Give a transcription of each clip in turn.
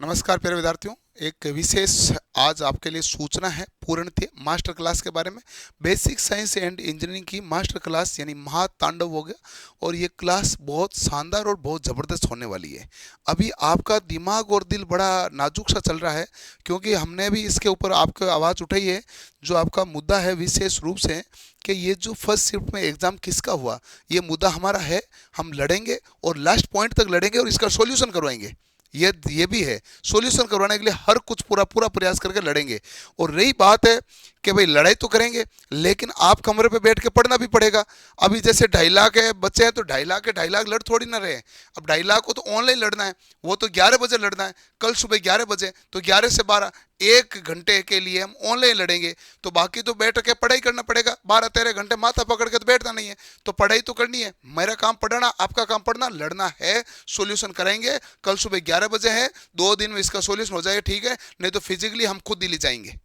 नमस्कार प्यारे विद्यार्थियों। एक विशेष आज आपके लिए सूचना है पूर्णतः मास्टर क्लास के बारे में। बेसिक साइंस एंड इंजीनियरिंग की मास्टर क्लास यानी महातांडव हो गया और ये क्लास बहुत शानदार और बहुत ज़बरदस्त होने वाली है। अभी आपका दिमाग और दिल बड़ा नाजुक सा चल रहा है क्योंकि हमने भी इसके ऊपर आपको आवाज़ उठाई है। जो आपका मुद्दा है विशेष रूप से कि ये जो फर्स्ट शिफ्ट में एग्ज़ाम किसका हुआ, ये मुद्दा हमारा है। हम लड़ेंगे और लास्ट पॉइंट तक लड़ेंगे और इसका सॉल्यूशन करवाएंगे। ये भी है, सॉल्यूशन करवाने के लिए हर कुछ पूरा पूरा प्रयास करके लड़ेंगे। और रही बात है कि भाई लड़ाई तो करेंगे लेकिन आप कमरे पे बैठ के पढ़ना भी पड़ेगा। अभी जैसे 2.5 लाख है बच्चे हैं तो 2.5 लाख के 2.5 लाख लड़ थोड़ी ना रहे। अब 2.5 लाख को तो ऑनलाइन लड़ना है, वो तो 11 बजे लड़ना है, कल सुबह 11 बजे, तो 11 से 12 1 घंटे के लिए हम ऑनलाइन लड़ेंगे। तो बाकी तो बैठ के पढ़ाई करना पड़ेगा। 12-13 घंटे माथा पकड़ के तो बैठना नहीं है, तो पढ़ाई तो करनी है। मेरा काम पढ़ना, आपका काम पढ़ना, लड़ना है, सॉल्यूशन करेंगे। कल सुबह 11 बजे है, 2 दिन में इसका सॉल्यूशन हो जाएगा, ठीक है। नहीं तो फिजिकली हम खुद दिल्ली जाएंगे,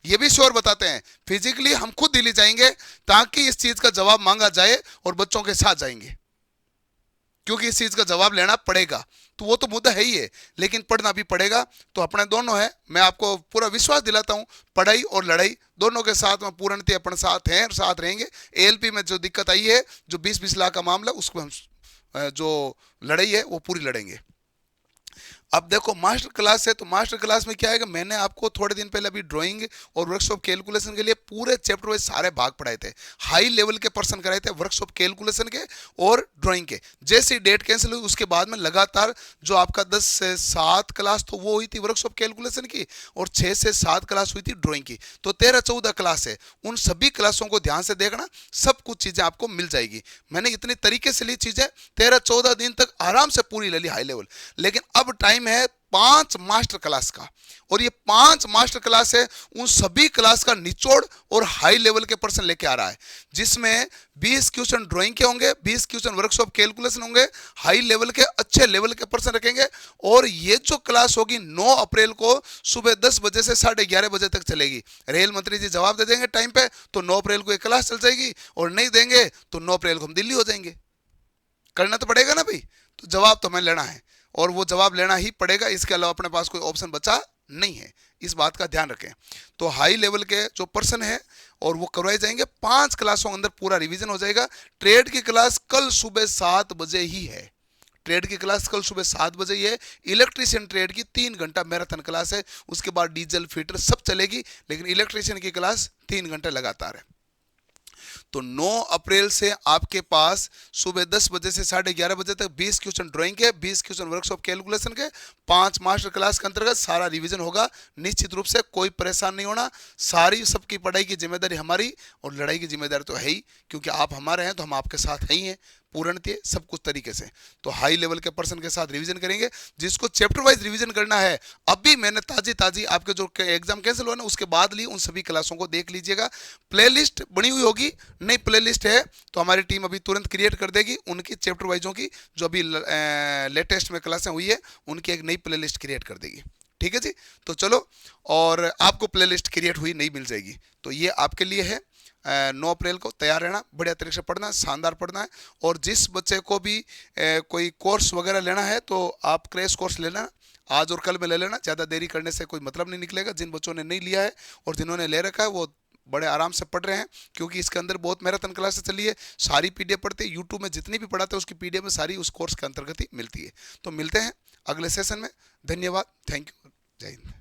ये भी श्योर बताते हैं। फिजिकली हम खुद दिल्ली जाएंगे ताकि इस चीज का जवाब मांगा जाए और बच्चों के साथ जाएंगे, क्योंकि इस चीज का जवाब लेना पड़ेगा। तो वो तो मुद्दा है ही है, लेकिन पढ़ना भी पड़ेगा। तो अपने दोनों है, मैं आपको पूरा विश्वास दिलाता हूं, पढ़ाई और लड़ाई दोनों के साथ में पूर्णतः अपन साथ हैं और साथ रहेंगे। एएलपी में जो दिक्कत आई है, जो 20-20 लाख का मामला, उसको हम जो लड़ाई है वो पूरी लड़ेंगे। अब देखो मास्टर क्लास है, तो मास्टर क्लास में क्या है कि मैंने आपको थोड़े दिन पहले अभी ड्राइंग और वर्कशॉप कैलकुलेशन के लिए पूरे चैप्टर वाइज सारे भाग पढ़ाए थे। हाई लेवल के पर्सन कराए थे वर्कशॉप कैलकुलेशन के और ड्राइंग के। जैसे डेट कैंसिल हुई उसके बाद में लगातार जो आपका 10 से 7 क्लास तो वो हुई थी वर्कशॉप कैलकुलेशन की, और 6 से 7 क्लास हुई थी ड्राइंग की। तो 13-14 क्लास है। उन सभी क्लासों को ध्यान से देखना, सब कुछ चीज़ें आपको मिल जाएगी। मैंने इतनी तरीके से ली चीज़ें, 13-14 दिन तक आराम से पूरी ले ली हाई लेवल। लेकिन अब टाइम है 5 मास्टर क्लास का, और ये 5 मास्टर क्लास है उन सभी क्लास का निचोड़ और हाई लेवल के पर्सन लेके आ रहा है, जिसमें 20 क्वेश्चन ड्राइंग के होंगे, 20 क्वेश्चन वर्कशॉप कैलकुलेशन होंगे, हाई लेवल के अच्छे लेवल के पर्सन रखेंगे। और ये जो क्लास होगी 9 अप्रैल को सुबह 10 बजे से 11:30 बजे तक चलेगी। रेल मंत्री जी जवाब दे देंगे टाइम पे तो 9 अप्रैल को ये क्लास चल जाएगी, और नहीं देंगे तो 9 अप्रैल को हम दिल्ली हो जाएंगे। करना तो पड़ेगा ना भाई, तो जवाब तो हमें लेना है और वो जवाब लेना ही पड़ेगा। इसके अलावा अपने पास कोई ऑप्शन बचा नहीं है, इस बात का ध्यान रखें। तो हाई लेवल के जो पर्सन है और वो करवाए जाएंगे। 5 क्लासों के अंदर पूरा रिवीजन हो जाएगा। ट्रेड की क्लास कल सुबह 7 बजे ही है। ट्रेड की क्लास कल सुबह 7 बजे ही है। इलेक्ट्रीशियन ट्रेड की 3 घंटा मैराथन क्लास है, उसके बाद डीजल फिटर सब चलेगी, लेकिन इलेक्ट्रीशियन की क्लास 3 घंटे लगातार है। तो 9 अप्रैल से आपके पास सुबह 10 बजे से 11:30 बजे तक 20 क्वेश्चन ड्राइंग के, 20 क्वेश्चन वर्कशॉप कैलकुलेशन के, 5 मास्टर क्लास के अंतर्गत सारा रिवीजन होगा। निश्चित रूप से कोई परेशान नहीं होना। सारी सबकी पढ़ाई की जिम्मेदारी हमारी और लड़ाई की जिम्मेदारी तो है ही, क्योंकि आप हमारे हैं तो हम आपके साथ ही हैं पूर्णतः सब कुछ तरीके से। तो हाई लेवल के पर्सन के साथ रिवीजन करेंगे। जिसको चैप्टर वाइज रिवीजन करना है, अभी मैंने ताजी आपके जो एग्जाम कैंसिल हुआ ना उसके बाद ली, उन सभी क्लासों को देख लीजिएगा। प्लेलिस्ट बनी हुई होगी, नई प्लेलिस्ट है तो हमारी टीम अभी तुरंत क्रिएट कर देगी। उनकी चैप्टर वाइजों की जो अभी लेटेस्ट में क्लासें हुई है उनकी एक नई प्लेलिस्ट क्रिएट कर देगी। ठीक है जी, तो चलो, और आपको प्लेलिस्ट क्रिएट हुई नहीं मिल जाएगी। तो ये आपके लिए है। 9 अप्रैल को तैयार रहना, बढ़िया तरीके से पढ़ना है, शानदार पढ़ना है। और जिस बच्चे को भी कोई कोर्स वगैरह लेना है तो आप क्रैश कोर्स लेना, आज और कल में ले लेना। ज़्यादा देरी करने से कोई मतलब नहीं निकलेगा। जिन बच्चों ने नहीं लिया है और जिन्होंने ले रखा है वो बड़े आराम से पढ़ रहे हैं, क्योंकि इसके अंदर बहुत मैराथन क्लासेस चली है। सारी पीडीएफ पढ़ते हैं, यूट्यूब में जितनी भी पढ़ाते हैं उसकी पीडीएफ में सारी उस कोर्स के अंतर्गत ही मिलती है। तो मिलते हैं अगले सेशन में। धन्यवाद, थैंक यू, जय हिंद।